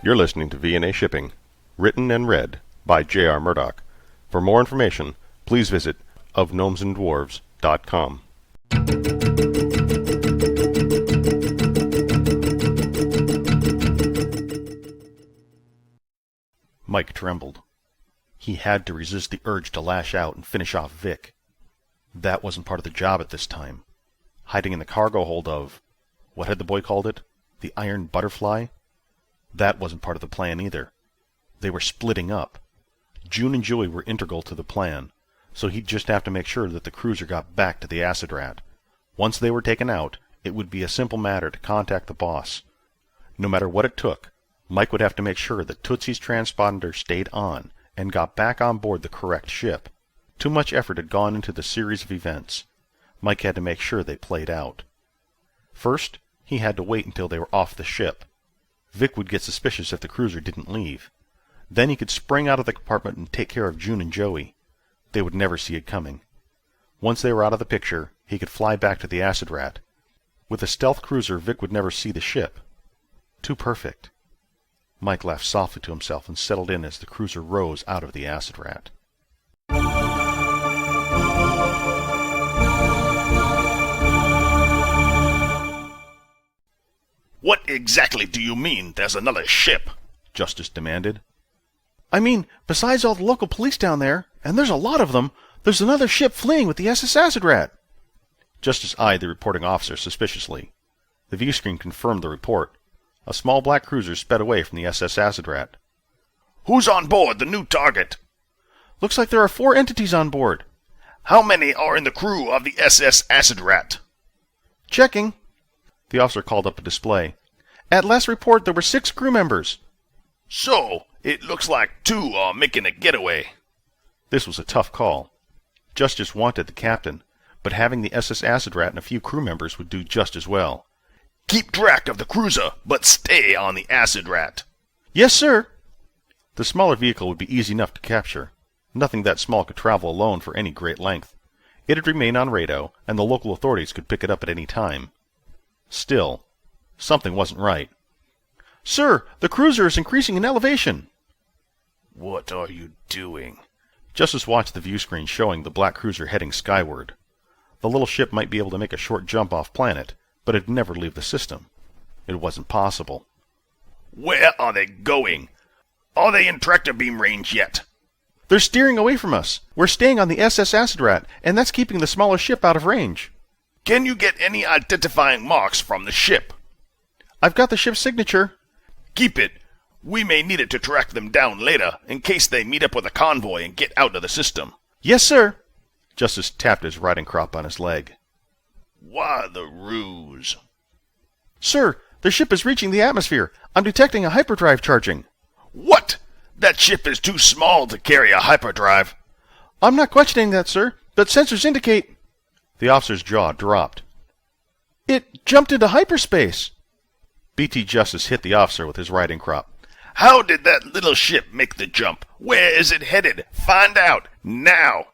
You're listening to V&A Shipping, written and read by J.R. Murdoch. For more information, please visit ofgnomesandDwarves.com. Mike trembled. He had to resist the urge to lash out and finish off Vic. That wasn't part of the job at this time. Hiding in the cargo hold of, what had the boy called it? The Iron Butterfly? That wasn't part of the plan either. They were splitting up. June and Joey were integral to the plan, so he'd just have to make sure that the cruiser got back to the Acid Rat. Once they were taken out, it would be a simple matter to contact the boss. No matter what it took, Mike would have to make sure that Tootsie's transponder stayed on and got back on board the correct ship. Too much effort had gone into the series of events. Mike had to make sure they played out. First, he had to wait until they were off the ship. Vic would get suspicious if the cruiser didn't leave. Then he could spring out of the compartment and take care of June and Joey. They would never see it coming. Once they were out of the picture, he could fly back to the Acid Rat. With a stealth cruiser, Vic would never see the ship. Too perfect. Mike laughed softly to himself and settled in as the cruiser rose out of the Acid Rat. What exactly do you mean, there's another ship? Justice demanded. I mean, besides all the local police down there, and there's a lot of them, there's another ship fleeing with the SS Acid Rat. Justice eyed the reporting officer suspiciously. The view screen confirmed the report. A small black cruiser sped away from the SS Acid Rat. Who's on board the new target? Looks like there are 4 entities on board. How many are in the crew of the SS Acid Rat? Checking. The officer called up a display. At last report, there were 6 crew members. So, it looks like 2 are making a getaway. This was a tough call. Justice wanted the captain, but having the SS Acid Rat and a few crew members would do just as well. Keep track of the cruiser, but stay on the Acid Rat. Yes, sir. The smaller vehicle would be easy enough to capture. Nothing that small could travel alone for any great length. It'd remain on radar, and the local authorities could pick it up at any time. Still, something wasn't right. Sir, the cruiser is increasing in elevation. What are you doing? Justice watched the view screen showing the black cruiser heading skyward. The little ship might be able to make a short jump off planet, but it'd never leave the system. It wasn't possible. Where are they going? Are they in tractor beam range yet? They're steering away from us. We're staying on the SS Acid Rat, and that's keeping the smaller ship out of range. Can you get any identifying marks from the ship? I've got the ship's signature. Keep it. We may need it to track them down later, in case they meet up with a convoy and get out of the system. Yes, sir. Justice tapped his riding crop on his leg. Why the ruse? Sir, the ship is reaching the atmosphere. I'm detecting a hyperdrive charging. What? That ship is too small to carry a hyperdrive. I'm not questioning that, sir, but sensors indicate... The officer's jaw dropped. It jumped into hyperspace. BT Justice hit the officer with his riding crop. How did that little ship make the jump? Where is it headed? Find out, now!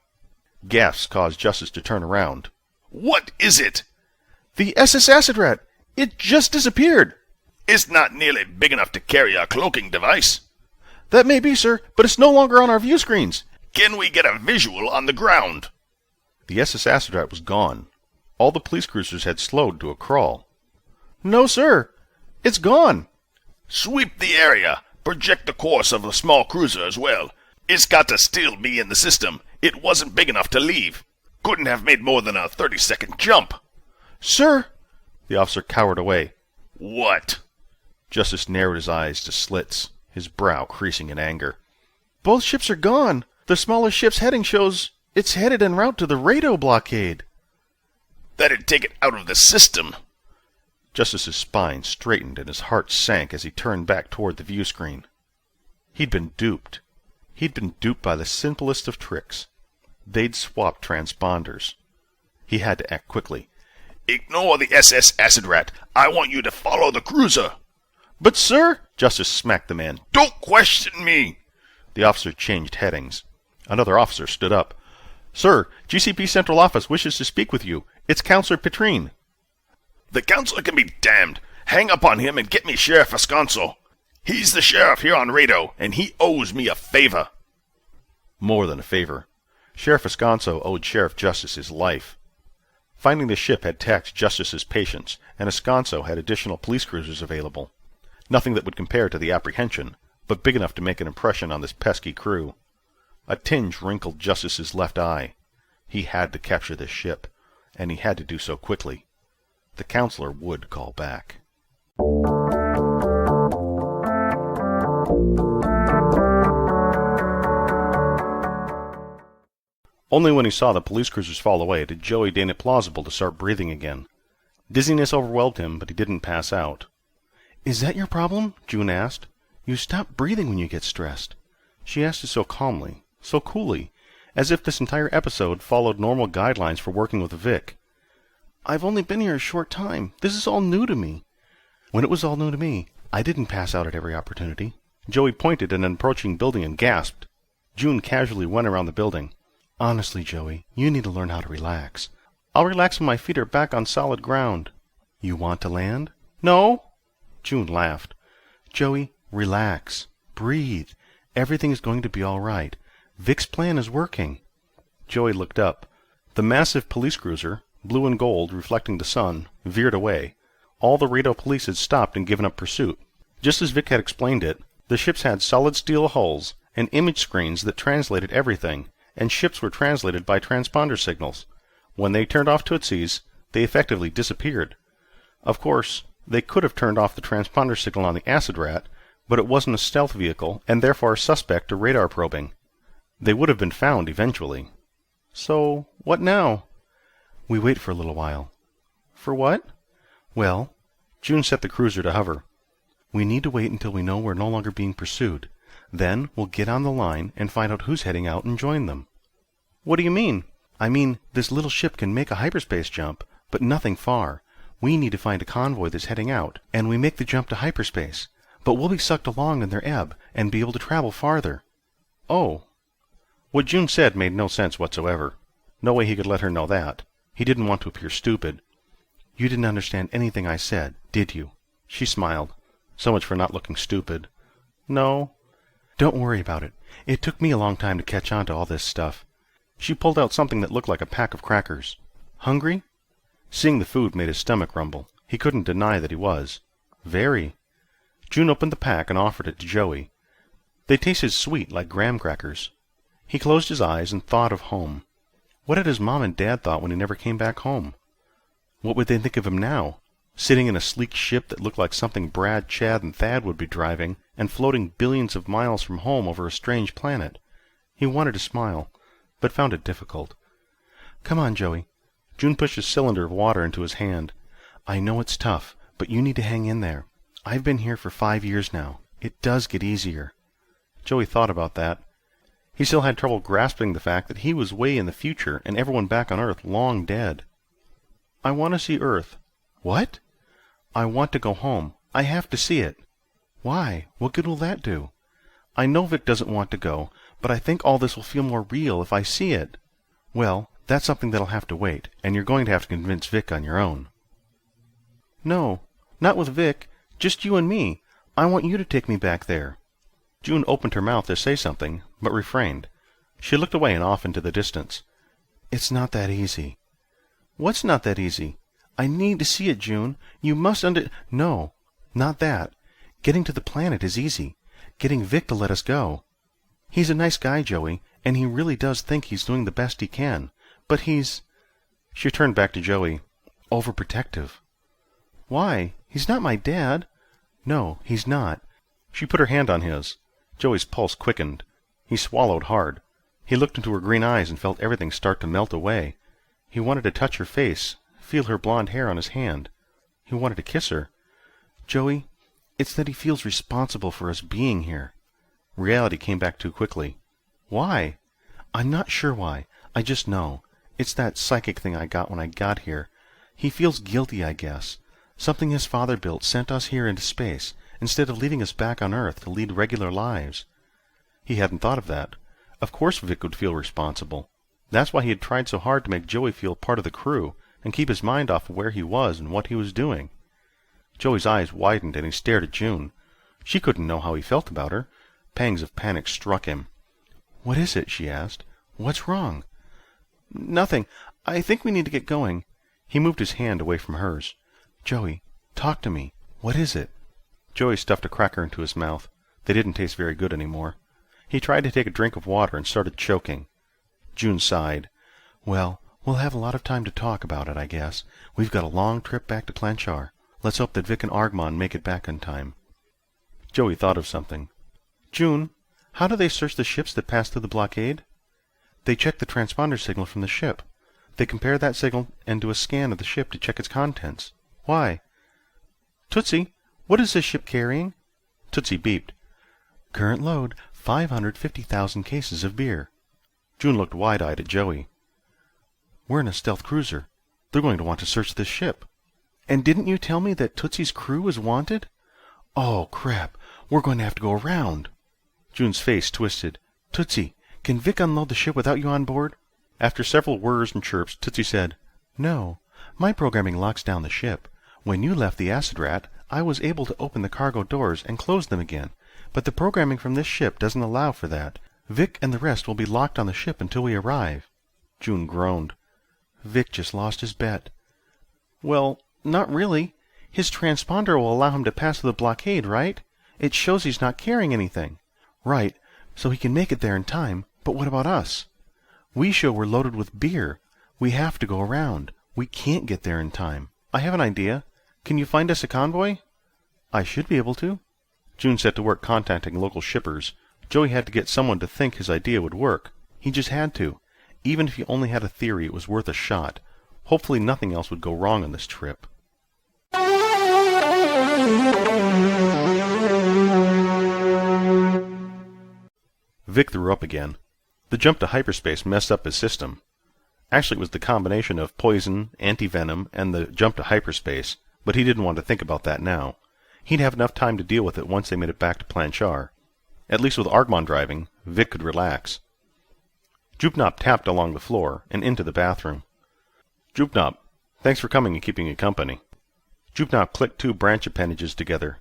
Gasps caused Justice to turn around. What is it? The SS Acid Rat. It just disappeared. It's not nearly big enough to carry a cloaking device. That may be, sir, but it's no longer on our view screens. Can we get a visual on the ground? The SS Acid Rat was gone. All the police cruisers had slowed to a crawl. No, sir. It's gone. Sweep the area. Project the course of the small cruiser as well. It's got to still be in the system. It wasn't big enough to leave. Couldn't have made more than a 30-second jump. Sir! The officer cowered away. What? Justice narrowed his eyes to slits, his brow creasing in anger. Both ships are gone. The smallest ship's heading shows it's headed en route to the radio blockade. That'd take it out of the system. Justice's spine straightened and his heart sank as he turned back toward the view screen. He'd been duped. He'd been duped by the simplest of tricks. They'd swapped transponders. He had to act quickly. Ignore the SS Acid Rat. I want you to follow the cruiser. But, sir... Justice smacked the man. Don't question me. The officer changed headings. Another officer stood up. Sir, GCP Central Office wishes to speak with you. It's Counselor Petrine. The counselor can be damned. Hang up on him and get me Sheriff Asconso. He's the sheriff here on Rado, and he owes me a favor. More than a favor. Sheriff Esconso owed Sheriff Justice his life. Finding the ship had taxed Justice's patience, and Esconso had additional police cruisers available. Nothing that would compare to the apprehension, but big enough to make an impression on this pesky crew. A tinge wrinkled Justice's left eye. He had to capture this ship, and he had to do so quickly. The counselor would call back. Only when he saw the police cruisers fall away did Joey deem it plausible to start breathing again. Dizziness overwhelmed him, but he didn't pass out. "Is that your problem?" June asked. "You stop breathing when you get stressed." She asked it so calmly, so coolly, as if this entire episode followed normal guidelines for working with Vic. "I've only been here a short time. This is all new to me." "When it was all new to me, I didn't pass out at every opportunity." Joey pointed at an approaching building and gasped. June casually went around the building. "Honestly, Joey, you need to learn how to relax." "I'll relax when my feet are back on solid ground." "You want to land?" "No." June laughed. "Joey, relax. Breathe. Everything is going to be all right. Vic's plan is working." Joey looked up. The massive police cruiser, blue and gold reflecting the sun, veered away. All the Rado police had stopped and given up pursuit. Just as Vic had explained it, the ships had solid steel hulls and image screens that translated everything, and ships were translated by transponder signals. When they turned off Tootsies, they effectively disappeared. Of course, they could have turned off the transponder signal on the Acid Rat, but it wasn't a stealth vehicle, and therefore suspect to radar probing. They would have been found eventually. "So, what now?" "We wait for a little while." "For what?" "Well," June set the cruiser to hover. "We need to wait until we know we're no longer being pursued. Then we'll get on the line and find out who's heading out and join them." "What do you mean?" "I mean, this little ship can make a hyperspace jump, but nothing far. We need to find a convoy that's heading out, and we make the jump to hyperspace. But we'll be sucked along in their ebb and be able to travel farther." "Oh." What June said made no sense whatsoever. No way he could let her know that. He didn't want to appear stupid. "You didn't understand anything I said, did you?" She smiled. So much for not looking stupid. "No." "Don't worry about it. It took me a long time to catch on to all this stuff." She pulled out something that looked like a pack of crackers. "Hungry?" Seeing the food made his stomach rumble. He couldn't deny that he was. "Very." June opened the pack and offered it to Joey. They tasted sweet like graham crackers. He closed his eyes and thought of home. What had his mom and dad thought when he never came back home? What would they think of him now, sitting in a sleek ship that looked like something Brad, Chad, and Thad would be driving, and floating billions of miles from home over a strange planet? He wanted to smile, but found it difficult. "Come on, Joey." June pushed a cylinder of water into his hand. "I know it's tough, but you need to hang in there. I've been here for 5 years now. It does get easier." Joey thought about that. He still had trouble grasping the fact that he was way in the future and everyone back on Earth long dead. "I want to see Earth." "What?" "I want to go home. I have to see it." "Why? What good will that do?" "I know Vic doesn't want to go, but I think all this will feel more real if I see it." "Well, that's something that'll have to wait, and you're going to have to convince Vic on your own." "No, not with Vic. Just you and me. I want you to take me back there." June opened her mouth to say something, but refrained. She looked away and off into the distance. "It's not that easy." "What's not that easy?" "I need to see it, June. You must No, not that. Getting to the planet is easy. Getting Vic to let us go. He's a nice guy, Joey, and he really does think he's doing the best he can. But he's—" She turned back to Joey. "Overprotective." "Why? He's not my dad." "No, he's not." She put her hand on his. Joey's pulse quickened. He swallowed hard. He looked into her green eyes and felt everything start to melt away. He wanted to touch her face, feel her blonde hair on his hand. He wanted to kiss her. "Joey, it's that he feels responsible for us being here." Reality came back too quickly. "Why?" "I'm not sure why. I just know. It's that psychic thing I got when I got here. He feels guilty, I guess. Something his father built sent us here into space, instead of leaving us back on Earth to lead regular lives." He hadn't thought of that. Of course Vic would feel responsible. That's why he had tried so hard to make Joey feel part of the crew, and keep his mind off of where he was and what he was doing. Joey's eyes widened and he stared at June. She couldn't know how he felt about her. Pangs of panic struck him. "What is it?" she asked. "What's wrong?" "Nothing. I think we need to get going." He moved his hand away from hers. "Joey, talk to me. What is it?" Joey stuffed a cracker into his mouth. They didn't taste very good anymore. He tried to take a drink of water and started choking. June sighed. "Well, we'll have a lot of time to talk about it, I guess. We've got a long trip back to Planchar. Let's hope that Vic and Argmon make it back in time." Joey thought of something. "June, how do they search the ships that pass through the blockade?" "They check the transponder signal from the ship. They compare that signal and do a scan of the ship to check its contents." "Why?" "Tootsie, what is this ship carrying?" Tootsie beeped. "Current load, 550,000 cases of beer." June looked wide-eyed at Joey. "We're in a stealth cruiser. They're going to want to search this ship." "And didn't you tell me that Tootsie's crew is wanted?" "Oh, crap. We're going to have to go around." June's face twisted. "Tootsie, can Vic unload the ship without you on board?" After several whirs and chirps, Tootsie said, "No. My programming locks down the ship. When you left the acid rat, I was able to open the cargo doors and close them again. But the programming from this ship doesn't allow for that. Vic and the rest will be locked on the ship until we arrive." June groaned. "Vic just lost his bet." "Well, not really. His transponder will allow him to pass through the blockade, right? It shows he's not carrying anything." "Right, so he can make it there in time. But what about us? We show we're loaded with beer. We have to go around. We can't get there in time. I have an idea. Can you find us a convoy?" "I should be able to." June set to work contacting local shippers. Joey had to get someone to think his idea would work. He just had to. Even if he only had a theory, it was worth a shot. Hopefully nothing else would go wrong on this trip. Vic threw up again. The jump to hyperspace messed up his system. Actually, it was the combination of poison, anti-venom, and the jump to hyperspace, but he didn't want to think about that now. He'd have enough time to deal with it once they made it back to Planchar. At least with Argmon driving, Vic could relax. Joopnop tapped along the floor and into the bathroom. "Joopnop, thanks for coming and keeping me company." Joopnop clicked two branch appendages together.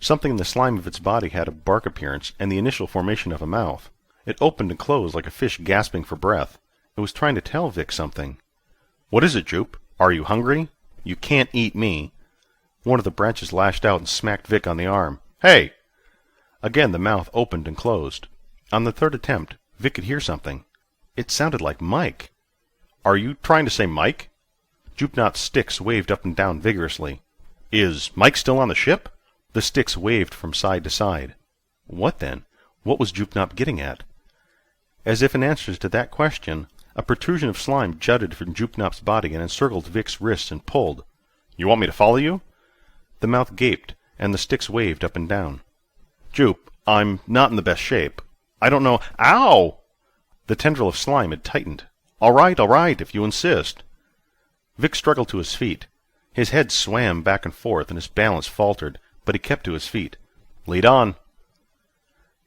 Something in the slime of its body had a bark appearance and the initial formation of a mouth. It opened and closed like a fish gasping for breath. It was trying to tell Vic something. "What is it, Joop? Are you hungry? You can't eat me." One of the branches lashed out and smacked Vic on the arm. "Hey!" Again the mouth opened and closed. On the third attempt, Vic could hear something. It sounded like Mike. "Are you trying to say Mike?" Joopnop's sticks waved up and down vigorously. "Is Mike still on the ship?" The sticks waved from side to side. What then? What was Joopnop getting at? As if in answer to that question, a protrusion of slime jutted from Joopnop's body and encircled Vic's wrists and pulled. "You want me to follow you?" The mouth gaped, and the sticks waved up and down. "Joop, I'm not in the best shape. I don't know— Ow!" The tendril of slime had tightened. All right, if you insist." Vic struggled to his feet. His head swam back and forth, and his balance faltered, but he kept to his feet. "Lead on."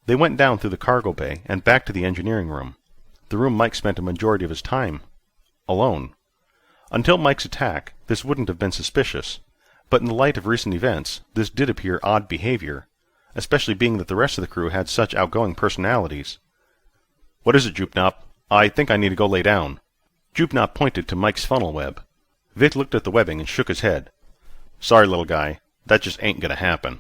They went down through the cargo bay and back to the engineering room, the room Mike spent a majority of his time alone. Until Mike's attack, this wouldn't have been suspicious, but in the light of recent events, this did appear odd behavior, especially being that the rest of the crew had such outgoing personalities. "What is it, Joopnop? I think I need to go lay down." Joopnop pointed to Mike's funnel web. Vic looked at the webbing and shook his head. "Sorry, little guy. That just ain't gonna happen."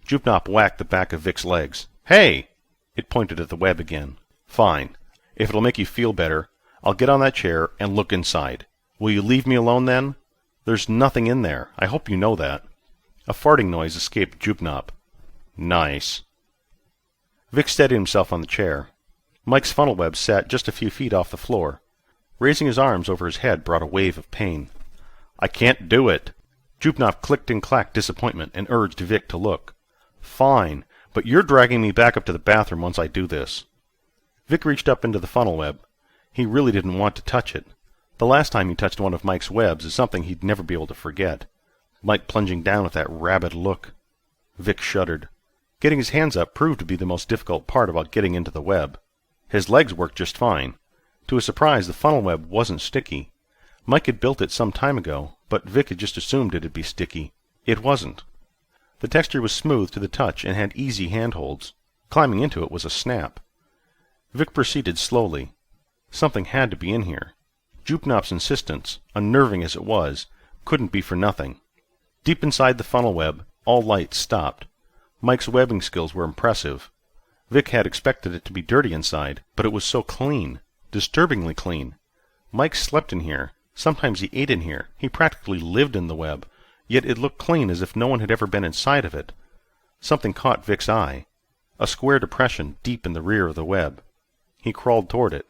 Joopnop whacked the back of Vic's legs. "Hey!" It pointed at the web again. "Fine. If it'll make you feel better, I'll get on that chair and look inside. Will you leave me alone then? There's nothing in there. I hope you know that." A farting noise escaped Joopnop. "Nice." Vic steadied himself on the chair. Mike's funnel web sat just a few feet off the floor. Raising his arms over his head brought a wave of pain. "I can't do it." Joopnop clicked and clacked disappointment and urged Vic to look. "Fine, but you're dragging me back up to the bathroom once I do this." Vic reached up into the funnel web. He really didn't want to touch it. The last time he touched one of Mike's webs is something he'd never be able to forget. Mike plunging down with that rabid look. Vic shuddered. Getting his hands up proved to be the most difficult part about getting into the web. His legs worked just fine. To his surprise, the funnel web wasn't sticky. Mike had built it some time ago, but Vic had just assumed it'd be sticky. It wasn't. The texture was smooth to the touch and had easy handholds. Climbing into it was a snap. Vic proceeded slowly. Something had to be in here. Jupnop's insistence, unnerving as it was, couldn't be for nothing. Deep inside the funnel web, all lights stopped. Mike's webbing skills were impressive. Vic had expected it to be dirty inside, but it was so clean, disturbingly clean. Mike slept in here. Sometimes he ate in here. He practically lived in the web, yet it looked clean as if no one had ever been inside of it. Something caught Vic's eye. A square depression deep in the rear of the web. He crawled toward it.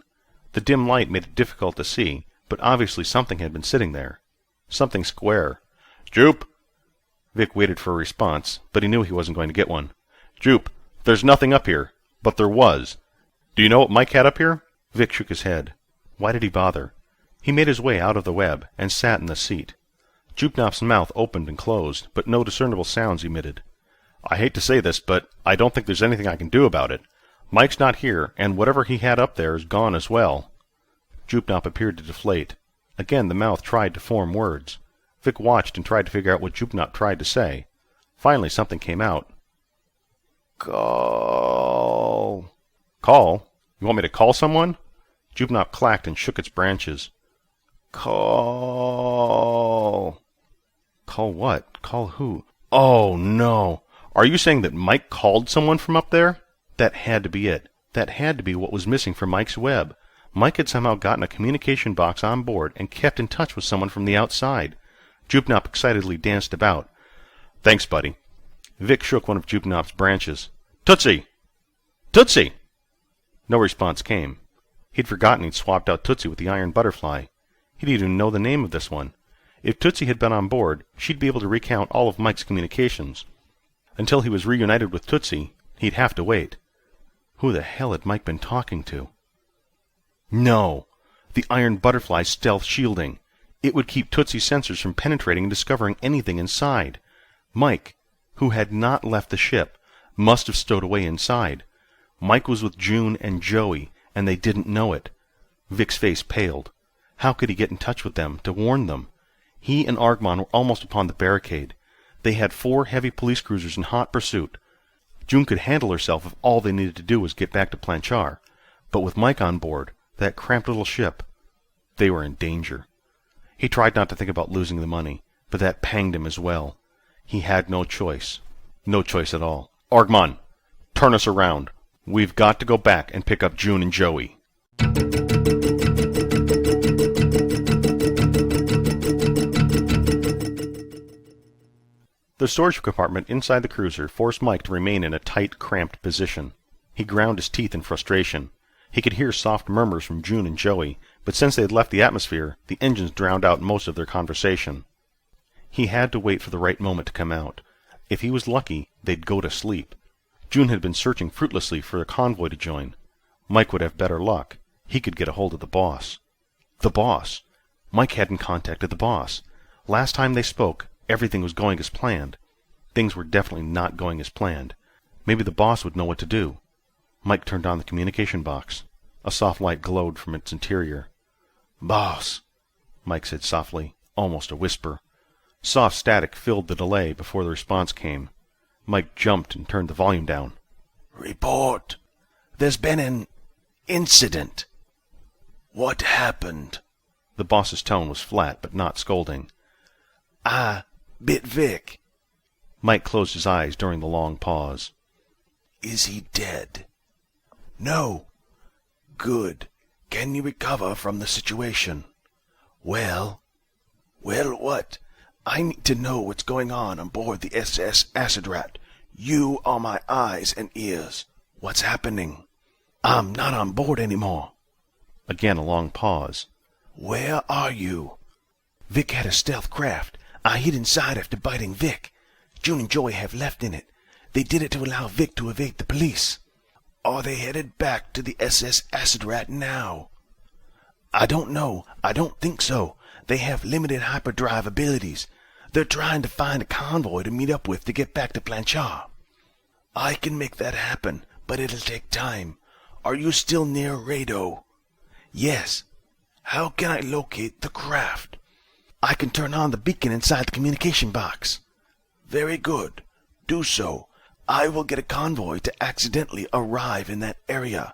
The dim light made it difficult to see, but obviously something had been sitting there. Something square. "Jupe!" Vic waited for a response, but he knew he wasn't going to get one. "Jupe, there's nothing up here, but there was. Do you know what Mike had up here?" Vic shook his head. Why did he bother? He made his way out of the web and sat in the seat. Jupnop's mouth opened and closed, but no discernible sounds emitted. "I hate to say this, but I don't think there's anything I can do about it. Mike's not here, and whatever he had up there is gone as well." Jupnop appeared to deflate. Again the mouth tried to form words. Vic watched and tried to figure out what Jupnop tried to say. Finally something came out. "Call." "Call? You want me to call someone?" Jupnop clacked and shook its branches. "Call." "Call what? Call who? Oh, no. Are you saying that Mike called someone from up there?" That had to be it. That had to be what was missing from Mike's web. Mike had somehow gotten a communication box on board and kept in touch with someone from the outside. Jupnop excitedly danced about. "Thanks, buddy." Vic shook one of Jupnop's branches. "Tootsie! Tootsie!" No response came. He'd forgotten he'd swapped out Tootsie with the iron butterfly. He didn't even know the name of this one. If Tootsie had been on board, she'd be able to recount all of Mike's communications. Until he was reunited with Tootsie, he'd have to wait. Who the hell had Mike been talking to? No! The iron butterfly's stealth shielding. It would keep Tootsie's sensors from penetrating and discovering anything inside. Mike, who had not left the ship, must have stowed away inside. Mike was with June and Joey, and they didn't know it. Vic's face paled. How could he get in touch with them, to warn them? He and Argmon were almost upon the barricade. They had 4 heavy police cruisers in hot pursuit. June could handle herself if all they needed to do was get back to Planchar. But with Mike on board, that cramped little ship, they were in danger. He tried not to think about losing the money, but that panged him as well. He had no choice. No choice at all. "Argmon, turn us around. We've got to go back and pick up June and Joey." The storage compartment inside the cruiser forced Mike to remain in a tight, cramped position. He ground his teeth in frustration. He could hear soft murmurs from June and Joey, but since they had left the atmosphere, the engines drowned out most of their conversation. He had to wait for the right moment to come out. If he was lucky, they'd go to sleep. June had been searching fruitlessly for a convoy to join. Mike would have better luck. He could get a hold of the boss. The boss! Mike hadn't contacted the boss. Last time they spoke, everything was going as planned. Things were definitely not going as planned. Maybe the boss would know what to do. Mike turned on the communication box. A soft light glowed from its interior. "Boss," Mike said softly, almost a whisper. Soft static filled the delay before the response came. Mike jumped and turned the volume down. "Report. There's been an incident." "What happened?" The boss's tone was flat, but not scolding. "I bit Vic." Mike closed his eyes during the long pause. "Is he dead?" "No." "Good. Can you recover from the situation?" Well, what? I need to know what's going on board the SS Acid Rat. You are my eyes and ears. What's happening?" "I'm not on board anymore." Again a long pause. "Where are you?" "Vic had a stealth craft. I hid inside after biting Vic. June and Joey have left in it. They did it to allow Vic to evade the police." "Are they headed back to the SS Acid Rat now?" "I don't know. I don't think so. They have limited hyperdrive abilities. They're trying to find a convoy to meet up with to get back to Planchar." "I can make that happen, but it'll take time. Are you still near Rado?" "Yes." "How can I locate the craft?" "I can turn on the beacon inside the communication box." "Very good. do so. I will get a convoy to accidentally arrive in that area.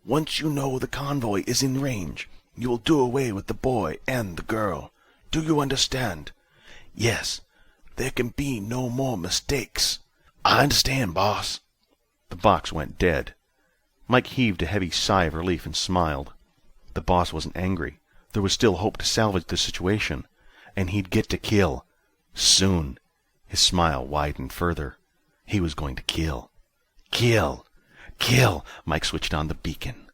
Once you know the convoy is in range, you will do away with the boy and the girl. Do you understand? Yes. There can be no more mistakes. I understand, boss. The box went dead. Mike heaved a heavy sigh of relief and smiled. The boss wasn't angry. There was still hope to salvage the situation. And he'd get to kill. Soon. His smile widened further. He was going to kill. Kill! Kill! Mike switched on the beacon.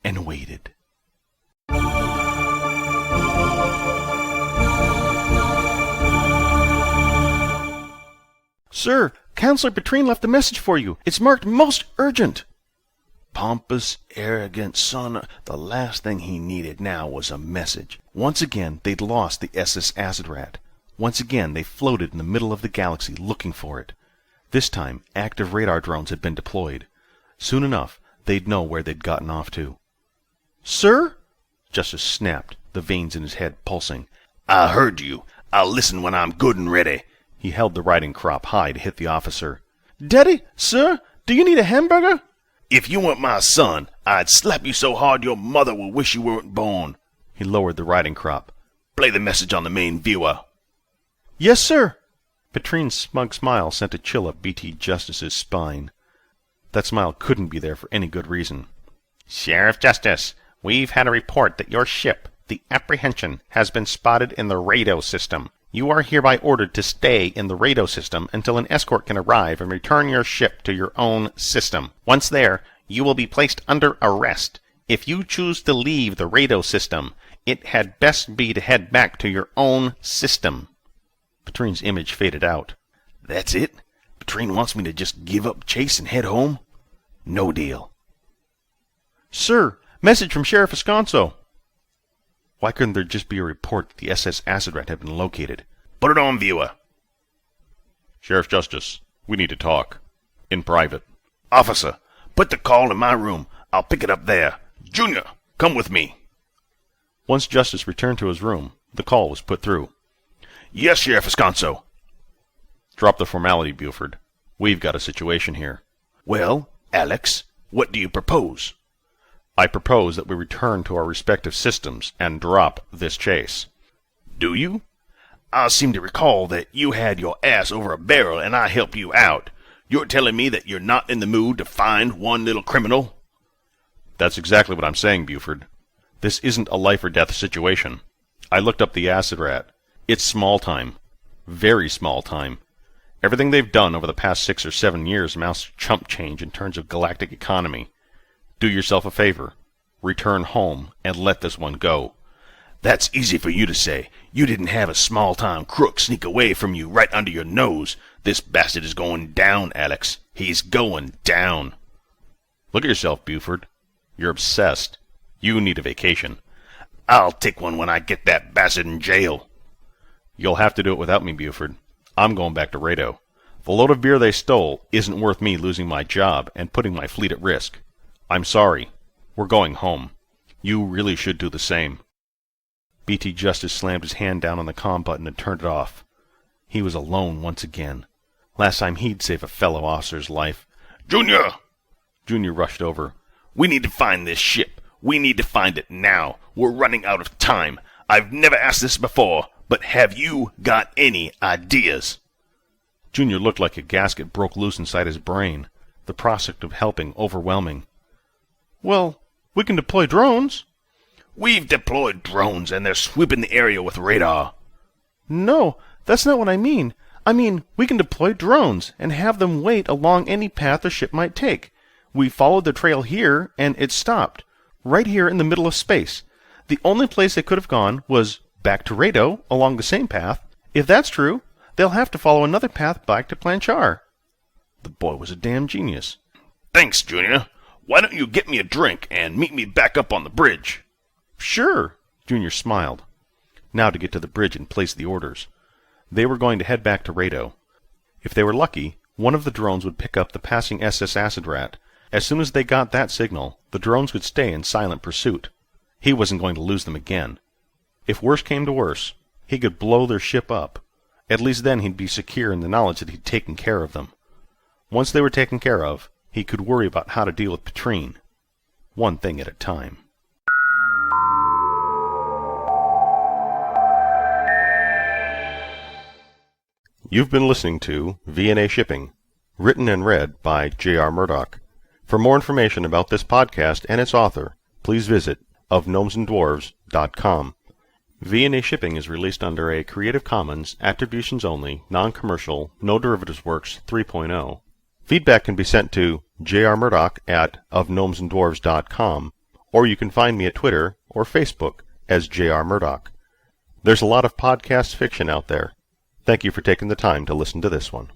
And waited. Sir, Counselor Petrine left a message for you. It's marked most urgent. Pompous, arrogant son. The last thing he needed now was a message. Once again, they'd lost the SS Acid Rat. Once again, they floated in the middle of the galaxy looking for it. This time, active radar drones had been deployed. Soon enough, they'd know where they'd gotten off to. Sir? Justice snapped, the veins in his head pulsing. I heard you. I'll listen when I'm good and ready. He held the riding crop high to hit the officer. Daddy, sir, do you need a hamburger? If you weren't my son, I'd slap you so hard your mother will wish you weren't born. He lowered the riding crop. Play the message on the main viewer. Yes, sir. Petrine's smug smile sent a chill up BT Justice's spine. That smile couldn't be there for any good reason. Sheriff Justice, we've had a report that your ship, the Apprehension, has been spotted in the radar system. You are hereby ordered to stay in the radar system until an escort can arrive and return your ship to your own system. Once there, you will be placed under arrest. If you choose to leave the radar system, it had best be to head back to your own system. Petrine's image faded out. That's it? Petrine wants me to just give up chase and head home? No deal. Sir, message from Sheriff Esconso. Why couldn't there just be a report that the SS Acid Rat had been located? Put it on viewer. Sheriff Justice, we need to talk. In private. Officer, put the call in my room. I'll pick it up there. Junior, come with me. Once Justice returned to his room, the call was put through. Yes, Sheriff Esconso. Drop the formality, Buford. We've got a situation here. Well, Alex, what do you propose? I propose that we return to our respective systems and drop this chase. Do you? I seem to recall that you had your ass over a barrel and I helped you out. You're telling me that you're not in the mood to find one little criminal? That's exactly what I'm saying, Buford. This isn't a life-or-death situation. I looked up the Acid Rat. It's small time. Very small time. Everything they've done over the past 6 or 7 years amounts to chump change in terms of galactic economy. Do yourself a favor. Return home and let this one go. That's easy for you to say. You didn't have a small-time crook sneak away from you right under your nose. This bastard is going down, Alex. He's going down. Look at yourself, Buford. You're obsessed. You need a vacation. I'll take one when I get that bastard in jail. You'll have to do it without me, Buford. I'm going back to Rado. The load of beer they stole isn't worth me losing my job and putting my fleet at risk. I'm sorry. We're going home. You really should do the same. BT Justice slammed his hand down on the comm button and turned it off. He was alone once again. Last time he'd save a fellow officer's life. Junior! Junior rushed over. We need to find this ship. We need to find it now. We're running out of time. I've never asked this before, but have you got any ideas? Junior looked like a gasket broke loose inside his brain, the prospect of helping overwhelming. Well, we can deploy drones. We've deployed drones, and they're sweeping the area with radar. No, that's not what I mean. I mean, we can deploy drones and have them wait along any path the ship might take. We followed the trail here, and it stopped. Right here in the middle of space. The only place they could have gone was back to Rado along the same path. If that's true, they'll have to follow another path back to Planchar. The boy was a damn genius. Thanks, Junior. Why don't you get me a drink and meet me back up on the bridge? Sure. Junior smiled. Now to get to the bridge and place the orders. They were going to head back to Rado. If they were lucky, one of the drones would pick up the passing SS Acid Rat. As soon as they got that signal, the drones could stay in silent pursuit. He wasn't going to lose them again. If worse came to worse, he could blow their ship up. At least then he'd be secure in the knowledge that he'd taken care of them. Once they were taken care of, he could worry about how to deal with Petrine. One thing at a time. You've been listening to V&A Shipping, written and read by J.R. Murdoch. For more information about this podcast and its author, please visit ofgnomesandDwarves.com. V&A Shipping is released under a Creative Commons Attributions Only, Non-Commercial, No Derivatives Works 3.0. Feedback can be sent to jrmurdoch@ofgnomesandDwarves.com, or you can find me at Twitter or Facebook as J.R. Murdoch. There's a lot of podcast fiction out there. Thank you for taking the time to listen to this one.